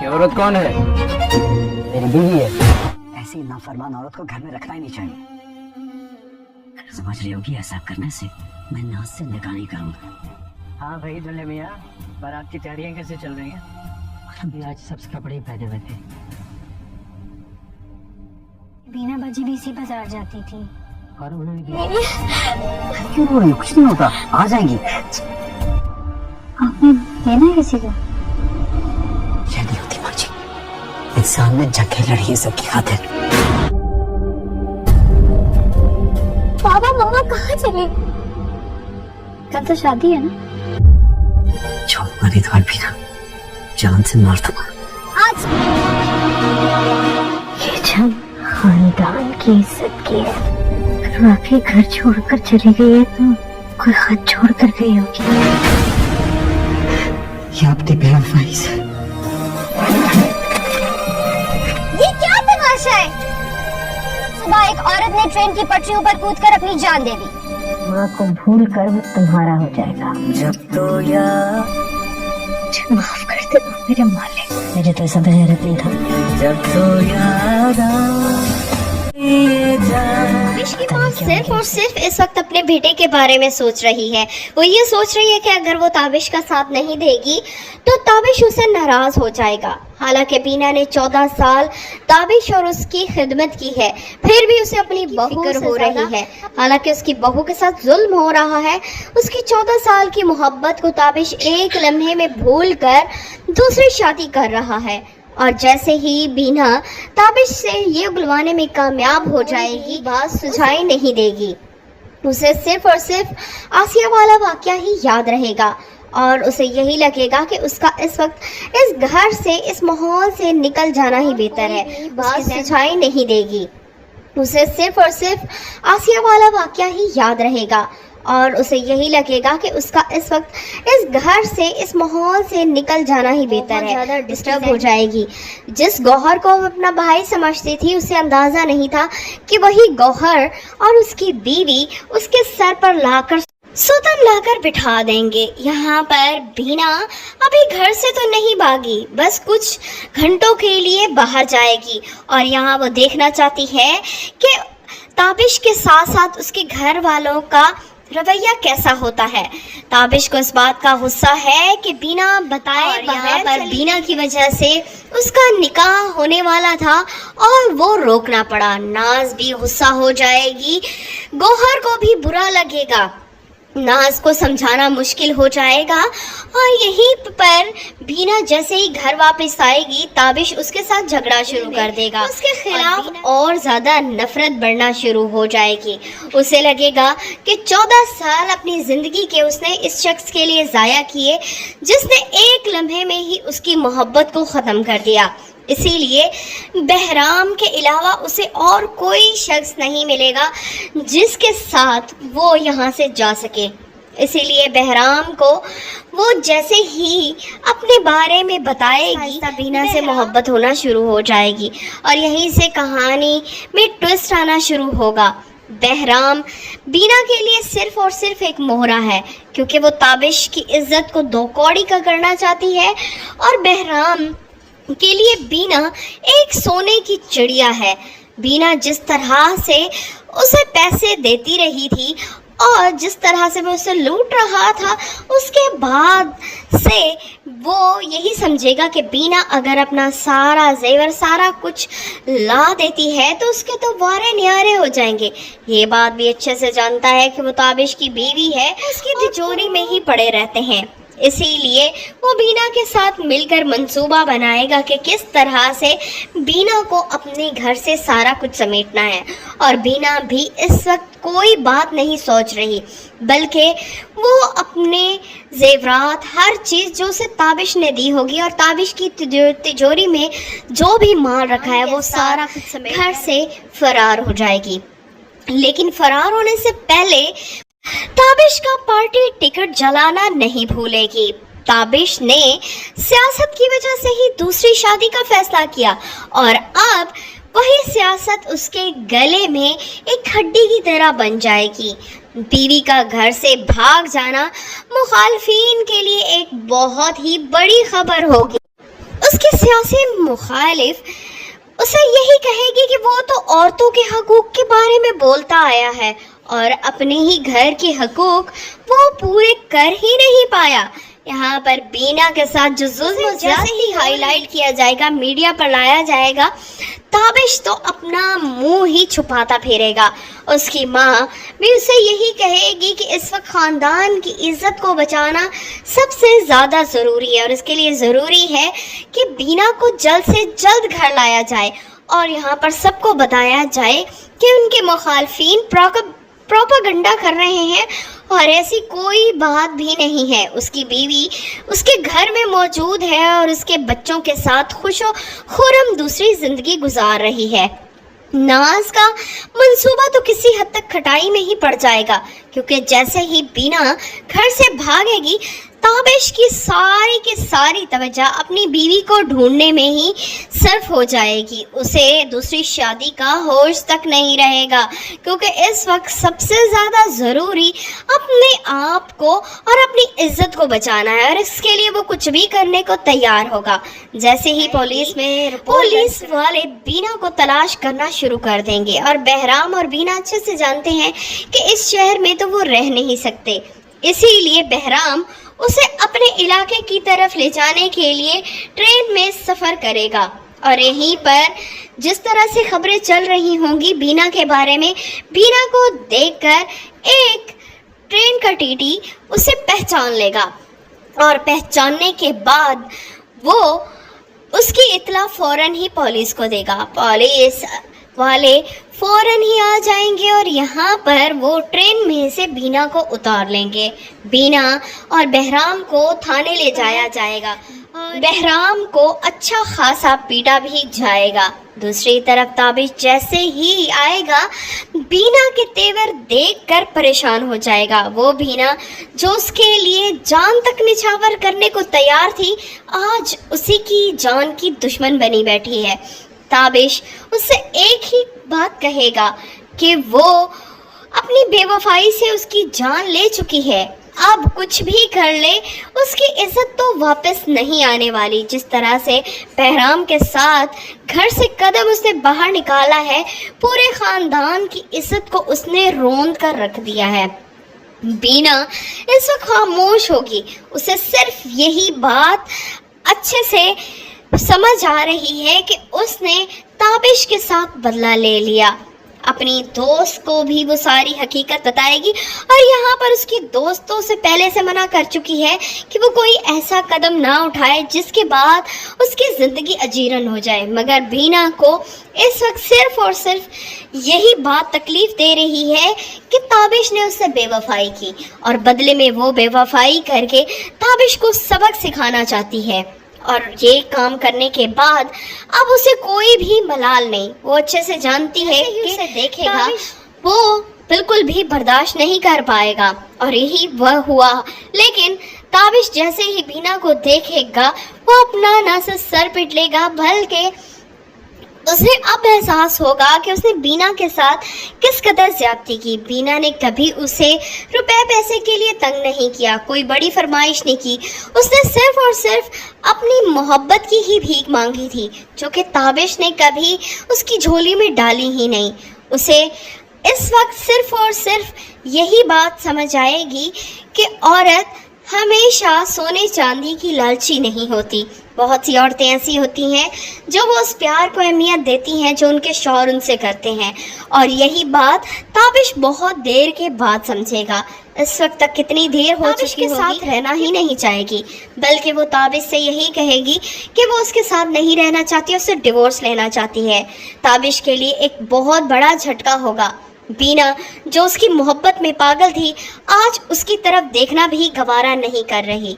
ये औरत कौन है? मेरी बीवी है। ऐसी नाफरमान औरत को घर में रखना ही नहीं चाहिए। समझ रही होगी ऐसा करने से मैं नाज से निकाह नहीं करूंगा। हाँ भाई दुल्हे मियाँ, बारात की तैयारियां कैसे चल रही हैं? अभी आज सब कपड़े ही पहने हुए थे। बीना बाजी भी इसी बाजार जाती थी और उन्होंने क्यों रो रही हो? कुछ नहीं होता, आ जाएंगी। आपने देना है किसी को? ये नहीं होती माँ जी, इंसान ने जंगें लड़ी है सबकी खातिर। पापा मम्मा कहाँ चले? कल तो शादी है ना? जो हमारी द्वार भी ना जान से मार दूंगा। आज ये जंग खानदान की इज्जत की है। अगर वाकई घर छोड़कर चली गई है तो कोई हाथ छोड़ कर गई होगी। ये आपकी बेवफाई से। ये क्या तमाशा है? सुबह एक औरत ने ट्रेन की पटरियों पर कूदकर अपनी जान दे दी। माँ को भूल कर वो तुम्हारा हो जाएगा। जब तो यार माफ कर दे मेरे मालिक, मुझे तो ऐसा गैरत नहीं था। जब तो याद ताबिश की माँ सिर्फ और सिर्फ इस वक्त अपने बेटे के बारे में सोच रही है। वो ये सोच रही है कि अगर वो ताबिश का साथ नहीं देगी तो ताबिश उसे नाराज हो जाएगा। हालांकि बीना ने 14 साल ताबिश और उसकी खिदमत की है, फिर भी उसे अपनी बहू फिक्र हो रही है। हालांकि उसकी बहू के साथ जुल्म हो रहा है। उसकी 14 साल की मोहब्बत को ताबिश एक लम्हे में भूल कर दूसरी शादी कर रहा है। और जैसे ही बीना ताबिश से ये बुलवाने में कामयाब हो जाएगी, बात सुझाई नहीं देगी। उसे सिर्फ और सिर्फ आसिया वाला वाकया ही याद रहेगा और उसे यही लगेगा कि उसका इस वक्त इस घर से, इस माहौल से निकल जाना ही बेहतर है। बात सुझाई नहीं देगी। उसे सिर्फ और सिर्फ आसिया वाला वाकया ही याद रहेगा और उसे यही लगेगा कि उसका इस वक्त इस घर से, इस माहौल से निकल जाना ही बेहतर है। ज़्यादा डिस्टर्ब हो जाएगी। जिस गौहर को वो अपना भाई समझती थी, उसे अंदाज़ा नहीं था कि वही गौहर और उसकी बीवी उसके सर पर लाकर सुतन लाकर बिठा देंगे। यहाँ पर बीना अभी घर से तो नहीं भागी, बस कुछ घंटों के लिए बाहर जाएगी और यहाँ वो देखना चाहती है कि ताबिश के साथ साथ उसके घर वालों का रवैया कैसा होता है। ताबिश को इस बात का गुस्सा है कि बीना बताए यहाँ पर बीना की वजह से उसका निकाह होने वाला था और वो रोकना पड़ा। नाज भी गुस्सा हो जाएगी, गौहर को भी बुरा लगेगा, नाज को समझाना मुश्किल हो जाएगा और यहीं पर बीना जैसे ही घर वापस आएगी ताबिश उसके साथ झगड़ा शुरू कर देगा। उसके खिलाफ और ज़्यादा नफरत बढ़ना शुरू हो जाएगी। उसे लगेगा कि 14 साल अपनी ज़िंदगी के उसने इस शख्स के लिए ज़ाया किए जिसने एक लम्हे में ही उसकी मोहब्बत को ख़त्म कर दिया। इसीलिए बहराम के अलावा उसे और कोई शख्स नहीं मिलेगा जिसके साथ वो यहाँ से जा सके। इसीलिए बहराम को वो जैसे ही अपने बारे में बताएगी, बीना से मोहब्बत होना शुरू हो जाएगी और यहीं से कहानी में ट्विस्ट आना शुरू होगा। बहराम बीना के लिए सिर्फ और सिर्फ एक मोहरा है, क्योंकि वो ताबिश की इज्जत को दो कौड़ी का करना चाहती है और बहराम के लिए बीना एक सोने की चिड़िया है। बीना जिस तरह से उसे पैसे देती रही थी और जिस तरह से वो उसे लूट रहा था, उसके बाद से वो यही समझेगा कि बीना अगर अपना सारा जेवर, सारा कुछ ला देती है तो उसके तो वारे न्यारे हो जाएंगे। ये बात भी अच्छे से जानता है कि वो ताबिश की बीवी है, उसकी तिजोरी में ही पड़े रहते हैं। इसीलिए वो बीना के साथ मिलकर मंसूबा बनाएगा कि किस तरह से बीना को अपने घर से सारा कुछ समेटना है। और बीना भी इस वक्त कोई बात नहीं सोच रही, बल्कि वो अपने जेवरात, हर चीज़ जो उसे ताबिश ने दी होगी और ताबिश की तिजोरी में जो भी माल रखा है वो सारा कुछ घर से फरार हो जाएगी। लेकिन फरार होने से पहले ताबिश का पार्टी टिकट जलाना नहीं भूलेगी। ताबिश ने सियासत की वजह से ही दूसरी शादी का फैसला किया और अब वही सियासत उसके गले में एक हड्डी की तरह बन जाएगी। बीवी का घर से भाग जाना मुखालफिन के लिए एक बहुत ही बड़ी खबर होगी। उसके की सियासी मुखालिफ उसे यही कहेगी कि वो तो औरतों के हकूक के बारे में बोलता आया है और अपने ही घर के हकूक वो पूरे कर ही नहीं पाया। यहाँ पर बीना के साथ जो जुल्म जैसे ही हाईलाइट किया जाएगा, मीडिया पर लाया जाएगा, ताबिश तो अपना मुंह ही छुपाता फिरेगा। उसकी माँ भी उसे यही कहेगी कि इस वक्त ख़ानदान की इज्जत को बचाना सबसे ज़्यादा ज़रूरी है और इसके लिए ज़रूरी है कि बीना को जल्द से जल्द घर लाया जाए और यहाँ पर सबको बताया जाए कि उनके मुखालफिन प्रोपेगेंडा कर रहे हैं और ऐसी कोई बात भी नहीं है। उसकी बीवी उसके घर में मौजूद है और उसके बच्चों के साथ खुशो खुर्रम दूसरी ज़िंदगी गुजार रही है। नाज का मंसूबा तो किसी हद तक खटाई में ही पड़ जाएगा, क्योंकि जैसे ही बीना घर से भागेगी ताबिश की सारी तवज्जो अपनी बीवी को ढूंढने में ही सर्फ हो जाएगी। उसे दूसरी शादी का होश तक नहीं रहेगा, क्योंकि इस वक्त सबसे ज़्यादा ज़रूरी अपने आप को और अपनी इज्जत को बचाना है और इसके लिए वो कुछ भी करने को तैयार होगा। जैसे ही पुलिस वाले बीना को तलाश करना शुरू कर देंगे और बहराम और बीना अच्छे से जानते हैं कि इस शहर में तो वो रह नहीं सकते, इसीलिए बहराम उसे अपने इलाके की तरफ ले जाने के लिए ट्रेन में सफ़र करेगा। और यहीं पर जिस तरह से खबरें चल रही होंगी बीना के बारे में, बीना को देखकर एक ट्रेन का टीटी उसे पहचान लेगा और पहचानने के बाद वो उसकी इत्तला फ़ौरन ही पुलिस को देगा। पुलिस वाले फ़ौरन ही आ जाएंगे और यहाँ पर वो ट्रेन में से बीना को उतार लेंगे। बीना और बहराम को थाने ले जाया जाएगा और बहराम को अच्छा खासा पीटा भी जाएगा। दूसरी तरफ ताबिश जैसे ही आएगा बीना के तेवर देखकर परेशान हो जाएगा। वो बीना जो उसके लिए जान तक निछावर करने को तैयार थी, आज उसी की जान की दुश्मन बनी बैठी है। ताबिश उससे एक ही बात कहेगा कि वो अपनी बेवफाई से उसकी जान ले चुकी है, अब कुछ भी कर ले उसकी इज्जत तो वापस नहीं आने वाली। जिस तरह से बहराम के साथ घर से कदम उसने बाहर निकाला है, पूरे ख़ानदान की इज्जत को उसने रोंद कर रख दिया है। बीना इस वक्त खामोश होगी, उसे सिर्फ यही बात अच्छे से समझ आ रही है कि उसने ताबिश के साथ बदला ले लिया। अपनी दोस्त को भी वो सारी हकीकत बताएगी और यहाँ पर उसकी दोस्तों से पहले से मना कर चुकी है कि वो कोई ऐसा कदम ना उठाए जिसके बाद उसकी ज़िंदगी अजीरन हो जाए। मगर बीना को इस वक्त सिर्फ और सिर्फ यही बात तकलीफ़ दे रही है कि ताबिश ने उससे बेवफाई की और बदले में वो बेवफाई करके ताबिश को सबक सिखाना चाहती है। और ये काम करने के बाद अब उसे कोई भी मलाल नहीं, वो अच्छे से जानती है कि उसे देखेगा वो बिल्कुल भी बर्दाश्त नहीं कर पाएगा और यही वह हुआ। लेकिन ताबिश जैसे ही बीना को देखेगा वो अपना ना से सर पिट लेगा, बल्कि उसे अब एहसास होगा कि उसने बीना के साथ किस कदर ज्यादती की। बीना ने कभी उसे रुपए पैसे के लिए तंग नहीं किया, कोई बड़ी फरमाइश नहीं की, उसने सिर्फ और सिर्फ अपनी मोहब्बत की ही भीख मांगी थी, जो कि ताबिश ने कभी उसकी झोली में डाली ही नहीं। उसे इस वक्त सिर्फ और सिर्फ यही बात समझ आएगी कि औरत हमेशा सोने चांदी की लालची नहीं होती। बहुत सी औरतें ऐसी होती हैं जो वो उस प्यार को अहमियत देती हैं जो उनके शौहर उनसे करते हैं, और यही बात ताबिश बहुत देर के बाद समझेगा। इस वक्त तक कितनी देर हो चुकी के साथ रहना ही नहीं चाहेगी, बल्कि वो ताबिश से यही कहेगी कि वो उसके साथ नहीं रहना चाहती, उससे डिवोर्स लेना चाहती है। ताबिश के लिए एक बहुत बड़ा झटका होगा। बीना जो उसकी मोहब्बत में पागल थी, आज उसकी तरफ देखना भी गवारा नहीं कर रही।